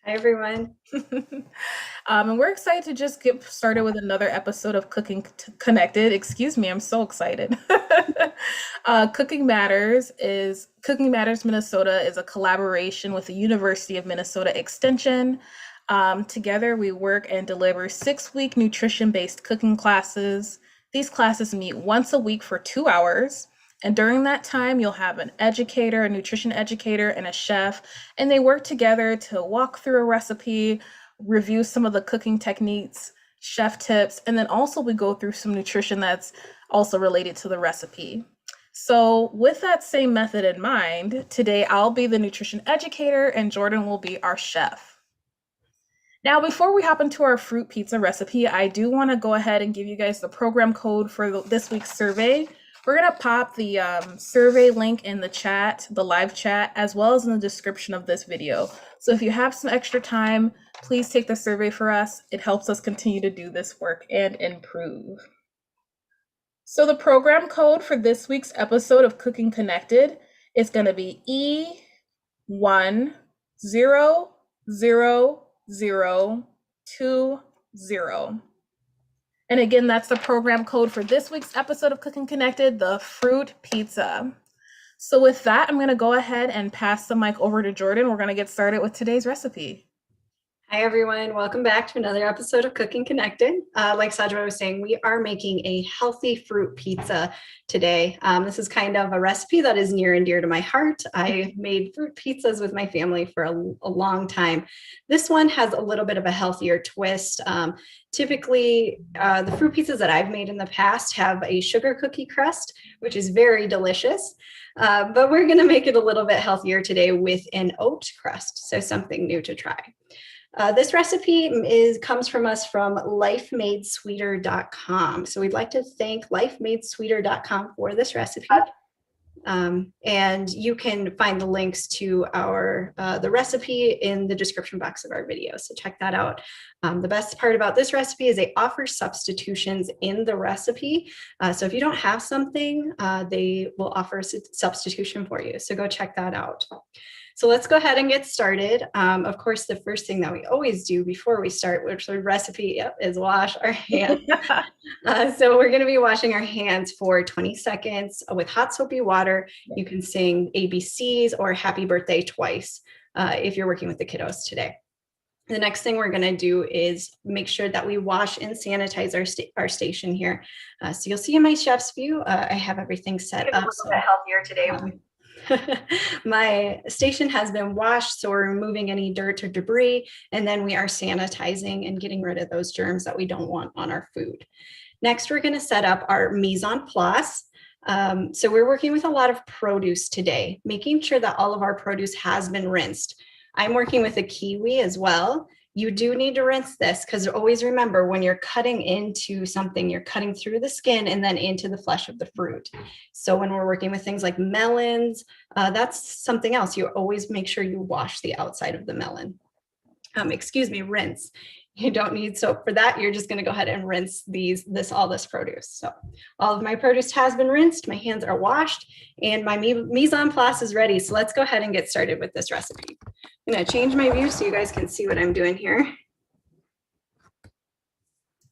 Hi, everyone. And we're excited to just get started with another episode of Connected. Excuse me, I'm so excited. Cooking Matters Minnesota is a collaboration with the University of Minnesota Extension. Together, we work and deliver 6-week nutrition-based cooking classes. These classes meet once a week for 2 hours. And during that time, you'll have an educator, a nutrition educator, and a chef, and they work together to walk through a recipe, review some of the cooking techniques, chef tips, and then also we go through some nutrition that's also related to the recipe. So, with that same method in mind, today I'll be the nutrition educator and Jordan will be our chef. Now, before we hop into our fruit pizza recipe, I do want to go ahead and give you guys the program code for this week's survey. We're going to pop the survey link in the chat, the live chat, as well as in the description of this video. So if you have some extra time, please take the survey for us. It helps us continue to do this work and improve. So the program code for this week's episode of Cooking Connected is going to be E100020. And again, that's the program code for this week's episode of Cooking Connected, the fruit pizza. So with that, I'm going to go ahead and pass the mic over to Jordan. We're going to get started with today's recipe. Hi, everyone. Welcome back to another episode of Cooking Connected. Like Sajwa was saying, we are making a healthy fruit pizza today. This is kind of a recipe that is near and dear to my heart. I've made fruit pizzas with my family for a long time. This one has a little bit of a healthier twist. Typically, the fruit pizzas that I've made in the past have a sugar cookie crust, which is very delicious. But we're going to make it a little bit healthier today with an oat crust, so something new to try. This recipe comes from us from lifemadesweeter.com. So we'd like to thank lifemadesweeter.com for this recipe. And you can find the links to the recipe in the description box of our video. So check that out. The best part about this recipe is they offer substitutions in the recipe. So if you don't have something, they will offer a substitution for you. So go check that out. So let's go ahead and get started. Of course, the first thing that we always do before we start with the recipe is wash our hands. So we're going to be washing our hands for 20 seconds with hot soapy water. You can sing ABCs or Happy Birthday twice if you're working with the kiddos today. The next thing we're going to do is make sure that we wash and sanitize our station here. So you'll see in my chef's view, I have everything set up. So healthier today. My station has been washed, so we're removing any dirt or debris, and then we are sanitizing and getting rid of those germs that we don't want on our food. Next, we're going to set up our mise en place. So we're working with a lot of produce today, making sure that all of our produce has been rinsed. I'm working with a kiwi as well. You do need to rinse this because always remember when you're cutting into something, you're cutting through the skin and then into the flesh of the fruit. So when we're working with things like melons, that's something else. You always make sure you wash the outside of the melon. Rinse. You don't need soap for that. You're just going to go ahead and rinse all this produce. So all of my produce has been rinsed. My hands are washed and my mise en place is ready. So let's go ahead and get started with this recipe. I'm going to change my view so you guys can see what I'm doing here.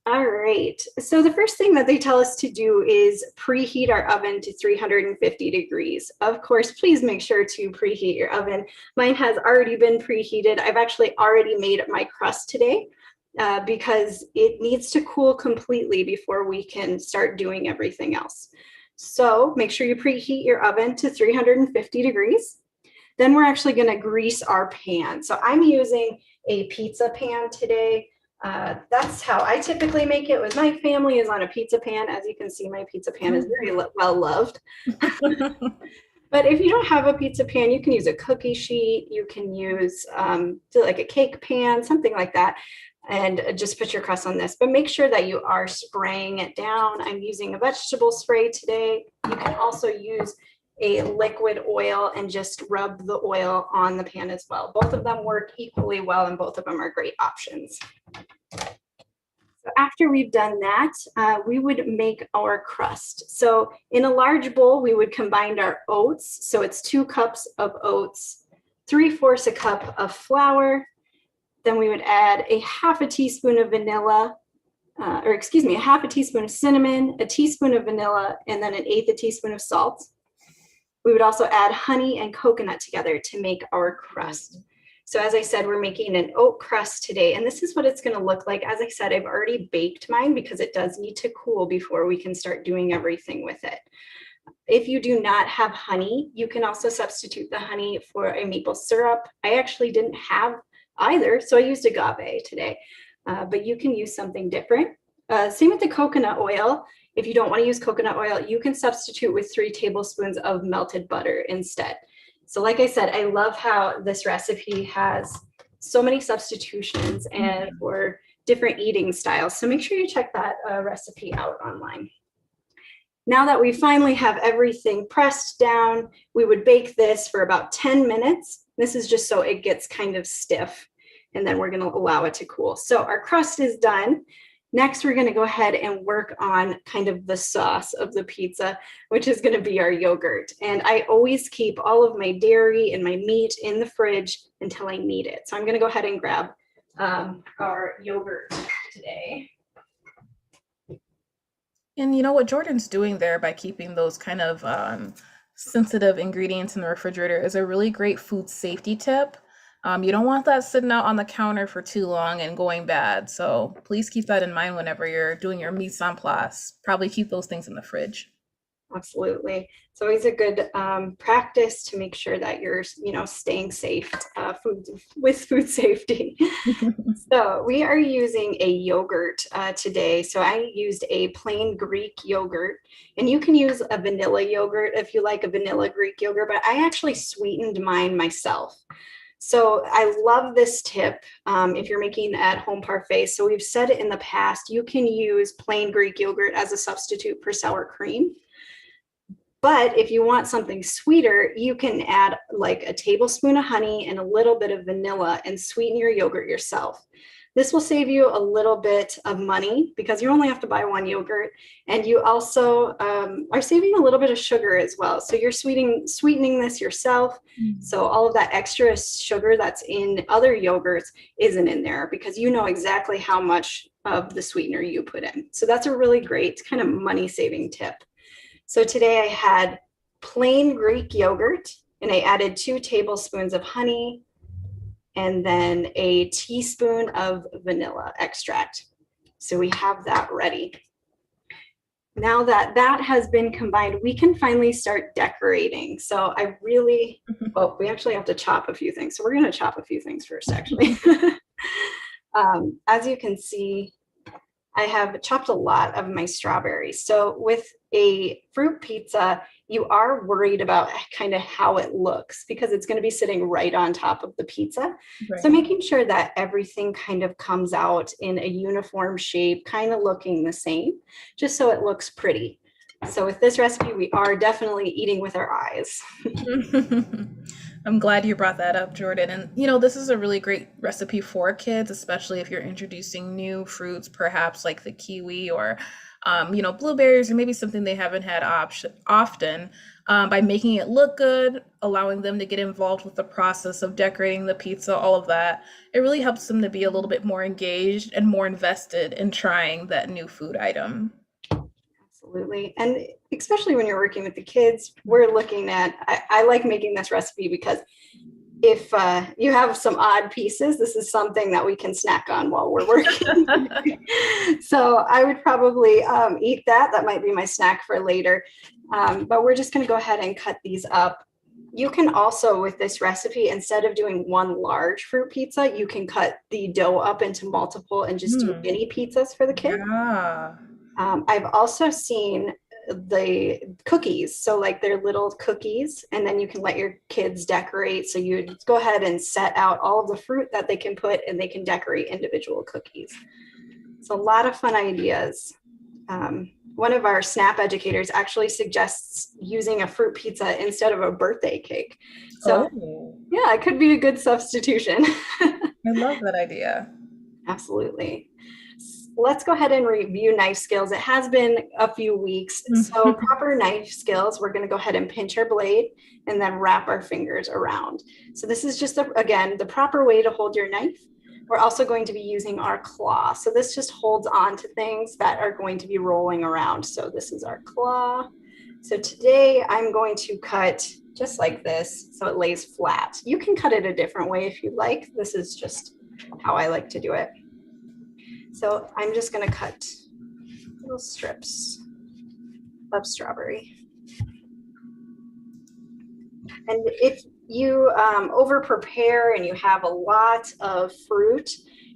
All right, so the first thing that they tell us to do is preheat our oven to 350 degrees. Of course, please make sure to preheat your oven. Mine has already been preheated. I've actually already made my crust today because it needs to cool completely before we can start doing everything else. So make sure you preheat your oven to 350 degrees. Then we're actually going to grease our pan. So I'm using a pizza pan today. That's how I typically make it with my family, is on a pizza pan. As you can see, my pizza pan is very well loved. But if you don't have a pizza pan, you can use a cookie sheet. You can use like a cake pan, something like that, and just put your crust on this. But make sure that you are spraying it down. I'm using a vegetable spray today. You can also use a liquid oil and just rub the oil on the pan as well. Both of them work equally well and both of them are great options. So after we've done that, we would make our crust. So in a large bowl, we would combine our oats. So it's 2 cups of oats, 3/4 a cup of flour, Then we would add a half a teaspoon of vanilla, a half a teaspoon of cinnamon, a teaspoon of vanilla, and then an eighth a teaspoon of salt. We would also add honey and coconut together to make our crust. So as I said, we're making an oat crust today, and this is what it's going to look like. As I said, I've already baked mine because it does need to cool before we can start doing everything with it. If you do not have honey, you can also substitute the honey for a maple syrup. I actually didn't have either, so I used agave today, but you can use something different. Same with the coconut oil. If you don't want to use coconut oil, you can substitute with 3 tablespoons of melted butter instead. So like I said, I love how this recipe has so many substitutions and for different eating styles. So make sure you check that recipe out online. Now that we finally have everything pressed down, we would bake this for about 10 minutes. This is just so it gets kind of stiff, and then we're going to allow it to cool. So our crust is done. Next, we're going to go ahead and work on kind of the sauce of the pizza, which is going to be our yogurt. And I always keep all of my dairy and my meat in the fridge until I need it. So I'm going to go ahead and grab our yogurt today. And you know what Jordan's doing there by keeping those kind of sensitive ingredients in the refrigerator is a really great food safety tip. You don't want that sitting out on the counter for too long and going bad. So please keep that in mind whenever you're doing your mise en place. Probably keep those things in the fridge. Absolutely. It's always a good practice to make sure that you're, staying safe with food safety. So we are using a yogurt today. So I used a plain Greek yogurt, and you can use a vanilla yogurt if you like a vanilla Greek yogurt, but I actually sweetened mine myself. So I love this tip if you're making at-home parfaits. So we've said it in the past, you can use plain Greek yogurt as a substitute for sour cream. But if you want something sweeter, you can add like a tablespoon of honey and a little bit of vanilla and sweeten your yogurt yourself. This will save you a little bit of money because you only have to buy 1 yogurt, and you also are saving a little bit of sugar as well. So you're sweetening this yourself. So all of that extra sugar that's in other yogurts isn't in there because you know exactly how much of the sweetener you put in. So that's a really great kind of money saving tip. So today I had plain Greek yogurt, and I added 2 tablespoons of honey, and then a teaspoon of vanilla extract. So we have that ready. Now that that has been combined, we can finally start decorating. So I really, well, we actually have to chop a few things. So we're going to chop a few things first, actually. As you can see, I have chopped a lot of my strawberries. So with a fruit pizza, you are worried about kind of how it looks because it's going to be sitting right on top of the pizza. Right. So making sure that everything kind of comes out in a uniform shape, kind of looking the same, just so it looks pretty. So with this recipe, we are definitely eating with our eyes. I'm glad you brought that up, Jordan. And, this is a really great recipe for kids, especially if you're introducing new fruits, perhaps like the kiwi or, blueberries, or maybe something they haven't had often. By making it look good, allowing them to get involved with the process of decorating the pizza, all of that, it really helps them to be a little bit more engaged and more invested in trying that new food item. Absolutely. And especially when you're working with the kids, we're looking at, I like making this recipe because if you have some odd pieces, this is something that we can snack on while we're working. So I would probably eat that. That might be my snack for later. But we're just going to go ahead and cut these up. You can also, with this recipe, instead of doing 1 large fruit pizza, you can cut the dough up into multiple and just do mini pizzas for the kids. Yeah. I've also seen the cookies, so like they're little cookies, and then you can let your kids decorate. So you go ahead and set out all of the fruit that they can put, and they can decorate individual cookies. So a lot of fun ideas. One of our SNAP educators actually suggests using a fruit pizza instead of a birthday cake. So yeah, it could be a good substitution. I love that idea. Absolutely. Let's go ahead and review knife skills. It has been a few weeks. So proper knife skills, we're going to go ahead and pinch our blade and then wrap our fingers around. So this is just, again, the proper way to hold your knife. we're also going to be using our claw. So this just holds on to things that are going to be rolling around. So this is our claw. So today I'm going to cut just like this so it lays flat. You can cut it a different way if you like. This is just how I like to do it. So I'm just going to cut little strips of strawberry. And if you over prepare and you have a lot of fruit,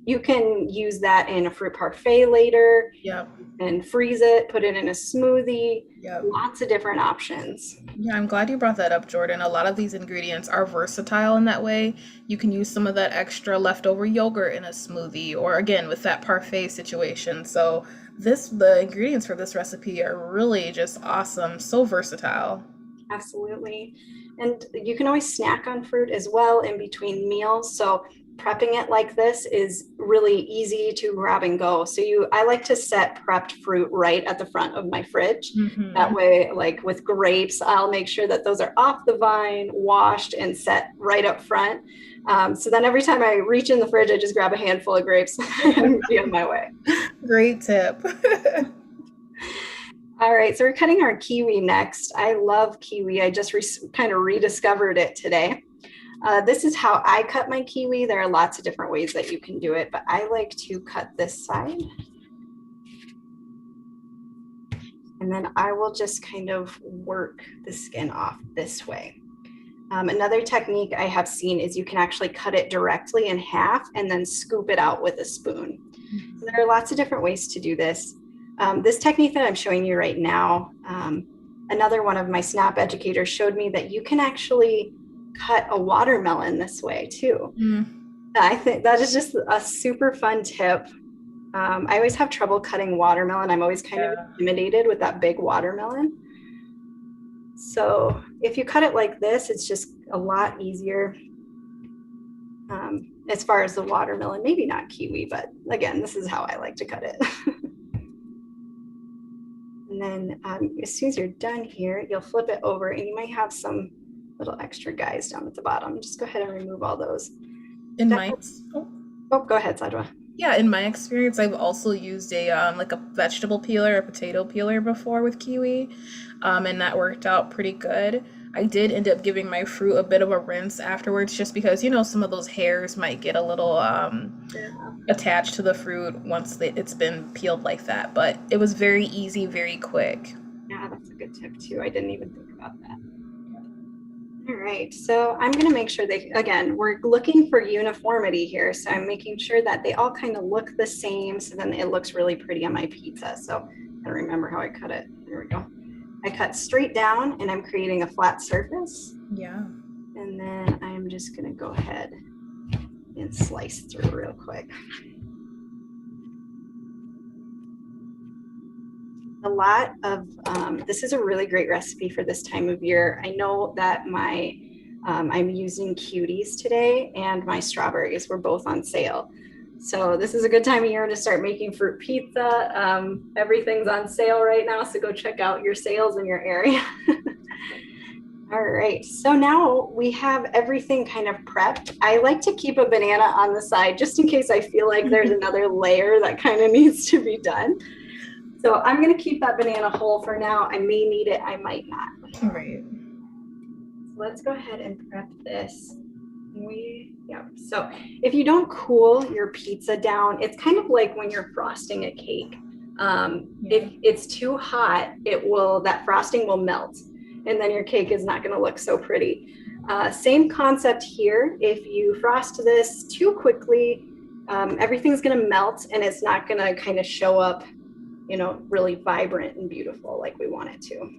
you can use that in a fruit parfait later. Yep. And freeze it, put it in a smoothie. Yep. Lots of different options. Yeah, I'm glad you brought that up, Jordan. A lot of these ingredients are versatile in that way. You can use some of that extra leftover yogurt in a smoothie, or again with that parfait situation. So the ingredients for this recipe are really just awesome, so versatile. Absolutely. And you can always snack on fruit as well in between meals. So prepping it like this is really easy to grab and go. So I like to set prepped fruit right at the front of my fridge. Mm-hmm. That way, like with grapes, I'll make sure that those are off the vine, washed, and set right up front. So then every time I reach in the fridge, I just grab a handful of grapes and be on my way. Great tip. All right, so we're cutting our kiwi next. I love kiwi. I just kind of rediscovered it today. This is how I cut my kiwi. There are lots of different ways that you can do it, but I like to cut this side. And then I will just kind of work the skin off this way. Another technique I have seen is you can actually cut it directly in half and then scoop it out with a spoon. So there are lots of different ways to do this. This technique that I'm showing you right now, another one of my SNAP educators showed me that you can actually cut a watermelon this way too. I think that is just a super fun tip. I always have trouble cutting watermelon. I'm always kind of intimidated with that big watermelon. So if you cut it like this, it's just a lot easier as far as the watermelon, maybe not kiwi, but again, this is how I like to cut it. And then as soon as you're done here, you'll flip it over and you might have some little extra guys down at the bottom. Just go ahead and remove all those. Go ahead, Sadwa. Yeah, in my experience, I've also used a like a vegetable peeler, a potato peeler before with kiwi, and that worked out pretty good. I did end up giving my fruit a bit of a rinse afterwards, just because some of those hairs might get a little attached to the fruit once it's been peeled like that. But it was very easy, very quick. Yeah, that's a good tip too. I didn't even think about that. All right, so I'm going to make sure again, we're looking for uniformity here. So I'm making sure that they all kind of look the same. So then it looks really pretty on my pizza. So I remember how I cut it. There we go. I cut straight down and I'm creating a flat surface. Yeah. And then I'm just going to go ahead and slice through real quick. A lot of, this is a really great recipe for this time of year. I know that I'm using cuties today and my strawberries were both on sale. So this is a good time of year to start making fruit pizza. Everything's on sale right now, so go check out your sales in your area. All right, so now we have everything kind of prepped. I like to keep a banana on the side just in case I feel like there's another layer that kind of needs to be done. So I'm going to keep that banana whole for now. I may need it, I might not. All right. So let's go ahead and prep this. So if you don't cool your pizza down, it's kind of like when you're frosting a cake. If it's too hot, that frosting will melt, and then your cake is not going to look so pretty. Same concept here. If you frost this too quickly, everything's going to melt, and it's not going to kind of show up, really vibrant and beautiful like we want it to.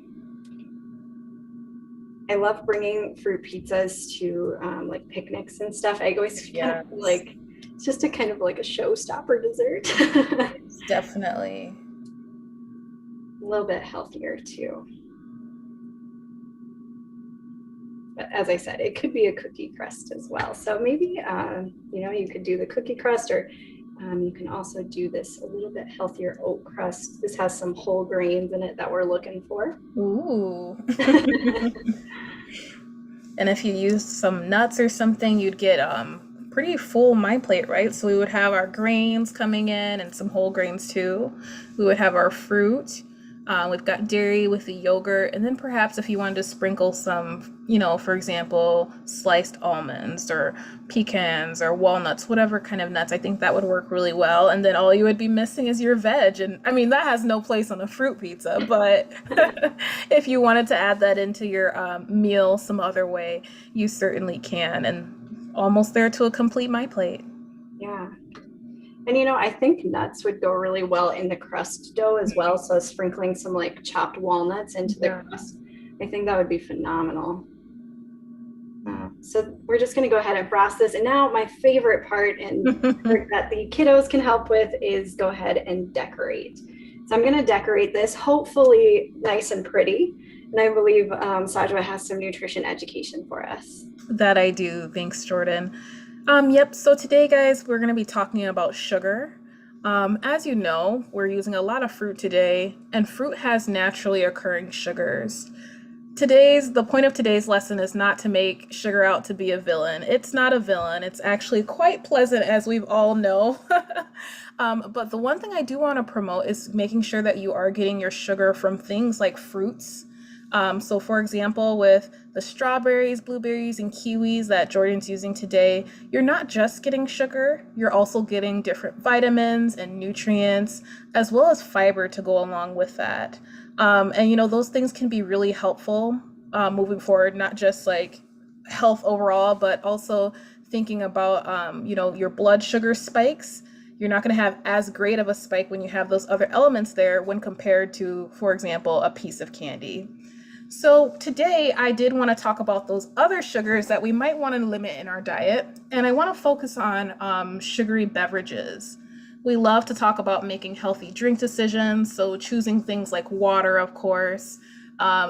I love bringing fruit pizzas to like picnics and stuff. I always kind of feel like it's just a kind of like a showstopper dessert. Definitely. A little bit healthier too. But as I said, it could be a cookie crust as well. So maybe, you could do the cookie crust, or you can also do this a little bit healthier oat crust. This has some whole grains in it that we're looking for. Ooh. And if you use some nuts or something, you'd get pretty full my plate, right? So we would have our grains coming in and some whole grains too. We would have our fruit. We've got dairy with the yogurt, and then perhaps if you wanted to sprinkle some, for example, sliced almonds or pecans or walnuts, whatever kind of nuts, I think that would work really well. And then all you would be missing is your veg. And I mean, that has no place on a fruit pizza, but if you wanted to add that into your meal some other way, you certainly can. And almost there to a complete my plate. Yeah. And I think nuts would go really well in the crust dough as well. So sprinkling some like chopped walnuts into the crust, I think that would be phenomenal. So we're just going to go ahead and frost this. And now my favorite part and that the kiddos can help with is go ahead and decorate. So I'm going to decorate this hopefully nice and pretty. And I believe Sajwa has some nutrition education for us. That I do. Thanks, Jordan. Yep. So today, guys, we're going to be talking about sugar. As you know, we're using a lot of fruit today, and fruit has naturally occurring sugars. The point of today's lesson is not to make sugar out to be a villain. It's not a villain. It's actually quite pleasant, as we've all know. But the one thing I do want to promote is making sure that you are getting your sugar from things like fruits. So for example, with the strawberries, blueberries, and kiwis that Jordan's using today, you're not just getting sugar, you're also getting different vitamins and nutrients, as well as fiber to go along with that. And those things can be really helpful moving forward, not just like health overall, but also thinking about, your blood sugar spikes. You're not going to have as great of a spike when you have those other elements there when compared to, for example, a piece of candy. So today I did want to talk about those other sugars that we might want to limit in our diet. And I want to focus on sugary beverages. We love to talk about making healthy drink decisions. So choosing things like water, of course,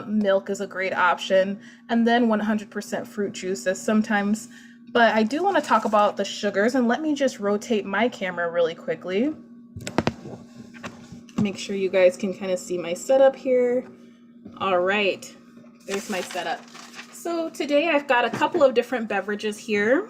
milk is a great option. And then 100% fruit juices sometimes. But I do want to talk about the sugars, and let me just rotate my camera really quickly. Make sure you guys can kind of see my setup here. All right, there's my setup. So today I've got a couple of different beverages here.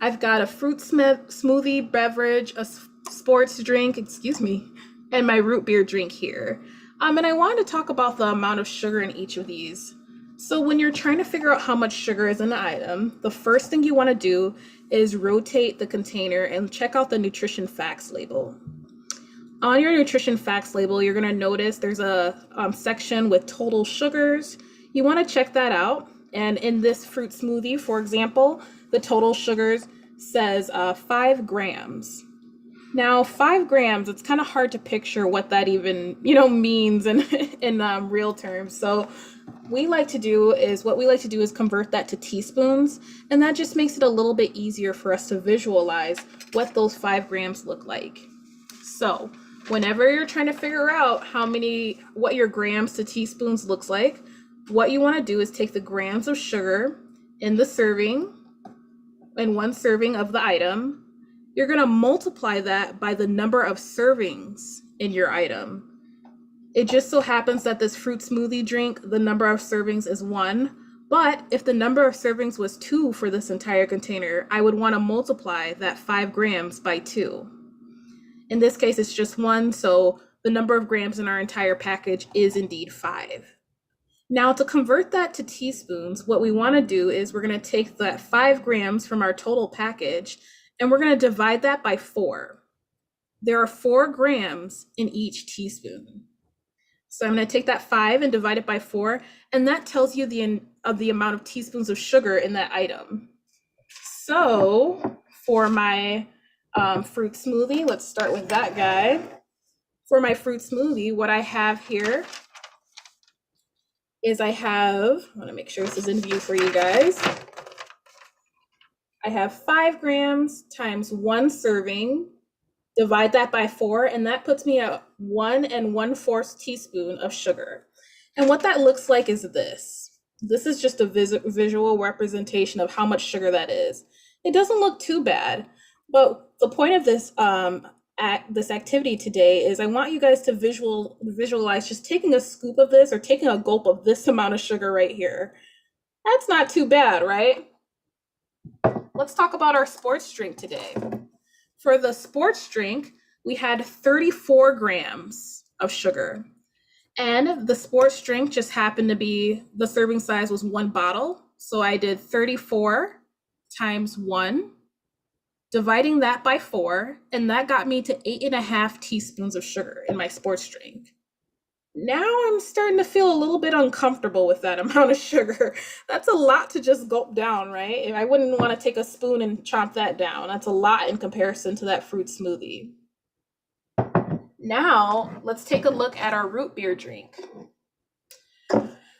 I've got a fruit smoothie beverage, a sports drink, and my root beer drink here. And I wanted to talk about the amount of sugar in each of these. So when you're trying to figure out how much sugar is in an item, the first thing you want to do is rotate the container and check out the nutrition facts label. On your nutrition facts label, you're going to notice there's a section with total sugars. You want to check that out. And in this fruit smoothie, for example, the total sugars says 5 grams. Now, 5 grams, it's kind of hard to picture what that even, means in real terms. So what we like to do is convert that to teaspoons. And that just makes it a little bit easier for us to visualize what those 5 grams look like. So whenever you're trying to figure out what your grams to teaspoons looks like, what you want to do is take the grams of sugar in one serving of the item. You're going to multiply that by the number of servings in your item. It just so happens that this fruit smoothie drink, the number of servings is 1. But if the number of servings was 2 for this entire container, I would want to multiply that 5 grams by 2. In this case, it's just 1, so the number of grams in our entire package is indeed 5. Now, to convert that to teaspoons, what we want to do is we're going to take that 5 grams from our total package, and we're going to divide that by 4. There are 4 grams in each teaspoon. So I'm going to take that 5 and divide it by 4, and that tells you the amount of teaspoons of sugar in that item. So for my fruit smoothie, let's start with that guy. For my fruit smoothie, what I have here is I want to make sure this is in view for you guys. I have 5 grams times 1 serving, divide that by 4, and that puts me at 1 1/4 teaspoon of sugar. And what that looks like is this. This is just a visual representation of how much sugar that is. It doesn't look too bad, but the point of this this activity today is I want you guys to visualize just taking a scoop of this or taking a gulp of this amount of sugar right here. That's not too bad, right? let's talk about our sports drink today. For the sports drink, we had 34 grams of sugar. And the sports drink just happened to be, the serving size was 1 bottle. So I did 34 times 1, dividing that by 4, and that got me to 8.5 teaspoons of sugar in my sports drink. Now I'm starting to feel a little bit uncomfortable with that amount of sugar. That's a lot to just gulp down, right? And I wouldn't want to take a spoon and chomp that down. That's a lot in comparison to that fruit smoothie. Now let's take a look at our root beer drink.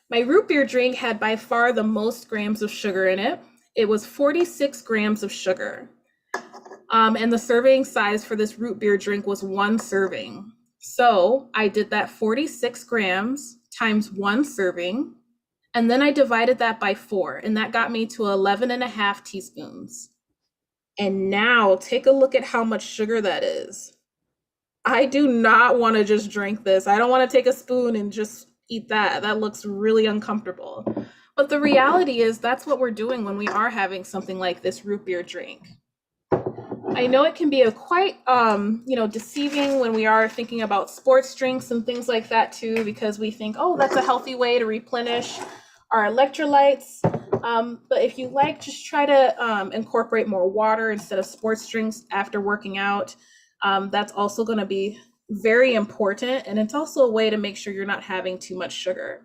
My root beer drink had by far the most grams of sugar in it. It was 46 grams of sugar. And the serving size for this root beer drink was 1 serving. So I did that 46 grams times 1 serving, and then I divided that by 4, and that got me to 11.5 teaspoons. And now take a look at how much sugar that is. I do not want to just drink this. I don't want to take a spoon and just eat that. That looks really uncomfortable. But the reality is that's what we're doing when we are having something like this root beer drink. I know it can be a quite, deceiving when we are thinking about sports drinks and things like that too, because we think, oh, that's a healthy way to replenish our electrolytes. But if you like, just try to incorporate more water instead of sports drinks after working out. That's also going to be very important. And it's also a way to make sure you're not having too much sugar.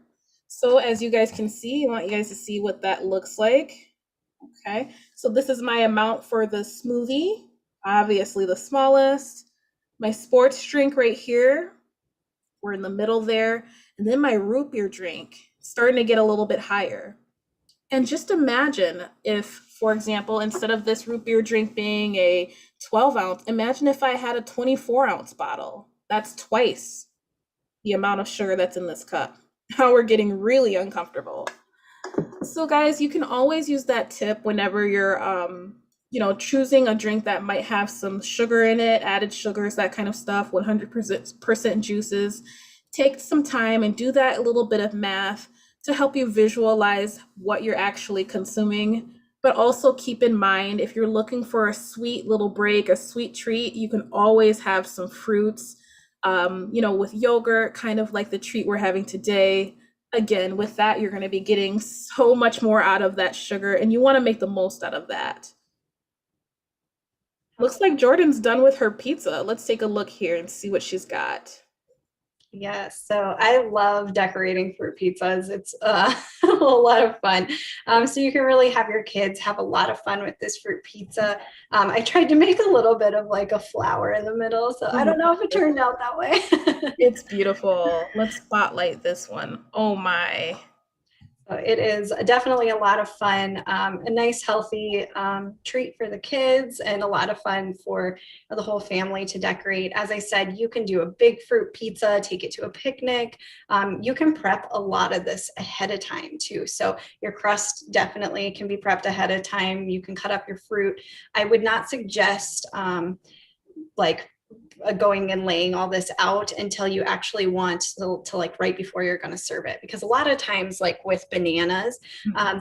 So as you guys can see, I want you guys to see what that looks like. Okay, so this is my amount for the smoothie, obviously the smallest. My sports drink right here, we're in the middle there. And then my root beer drink, starting to get a little bit higher. And just imagine if, for example, instead of this root beer drink being a 12 ounce, imagine if I had a 24 ounce bottle. That's twice the amount of sugar that's in this cup. Now we're getting really uncomfortable. So guys, you can always use that tip whenever you're, choosing a drink that might have some sugar in it, added sugars, that kind of stuff, 100% juices. Take some time and do that little bit of math to help you visualize what you're actually consuming. But also keep in mind, if you're looking for a sweet little break, a sweet treat, you can always have some fruits, with yogurt, kind of like the treat we're having today. Again, with that, you're going to be getting so much more out of that sugar, and you want to make the most out of that. Looks like Jordan's done with her pizza. Let's take a look here and see what she's got. Yes, so I love decorating fruit pizzas. It's a lot of fun. So you can really have your kids have a lot of fun with this fruit pizza. I tried to make a little bit of like a flower in the middle, so I don't know if it turned out that way. It's beautiful. Let's spotlight this one. Oh my. So it is definitely a lot of fun, a nice healthy treat for the kids, and a lot of fun for the whole family to decorate. As I said, you can do a big fruit pizza, take it to a picnic. You can prep a lot of this ahead of time too. So your crust definitely can be prepped ahead of time. You can cut up your fruit. I would not suggest going and laying all this out until you actually want to like right before you're going to serve it, because a lot of times, like with bananas,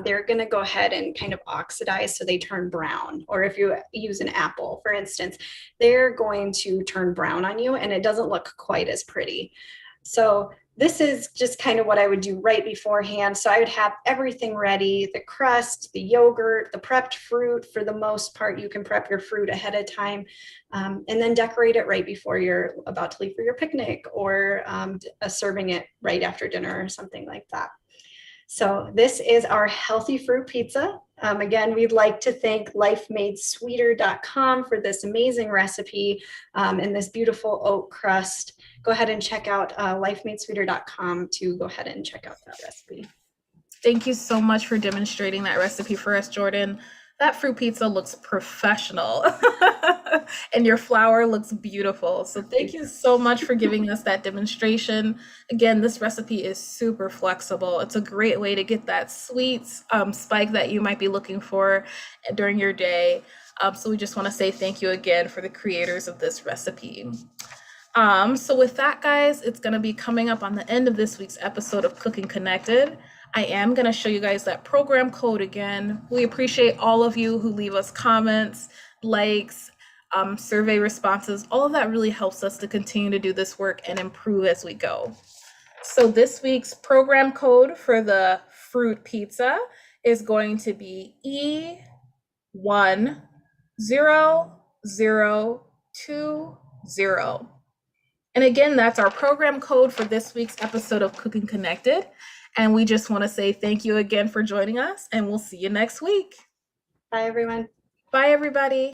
they're going to go ahead and kind of oxidize so they turn brown. Or if you use an apple, for instance, they're going to turn brown on you and it doesn't look quite as pretty. So this is just kind of what I would do right beforehand. So I would have everything ready, the crust, the yogurt, the prepped fruit. For the most part, you can prep your fruit ahead of time, and then decorate it right before you're about to leave for your picnic, or serving it right after dinner or something like that. So this is our healthy fruit pizza. Again, we'd like to thank lifemadesweeter.com for this amazing recipe and this beautiful oat crust. Go ahead and check out lifemadesweeter.com to go ahead and check out that recipe. Thank you so much for demonstrating that recipe for us, Jordan. That fruit pizza looks professional and your flour looks beautiful. So thank you so much for giving us that demonstration. Again, this recipe is super flexible. It's a great way to get that sweet spike that you might be looking for during your day. So we just want to say thank you again for the creators of this recipe. So with that, guys, it's going to be coming up on the end of this week's episode of Cooking Connected. I am going to show you guys that program code again. We appreciate all of you who leave us comments, likes, survey responses. All of that really helps us to continue to do this work and improve as we go. So this week's program code for the fruit pizza is going to be E10020. And again, that's our program code for this week's episode of Cooking Connected. And we just want to say thank you again for joining us, and we'll see you next week. Bye, everyone. Bye, everybody.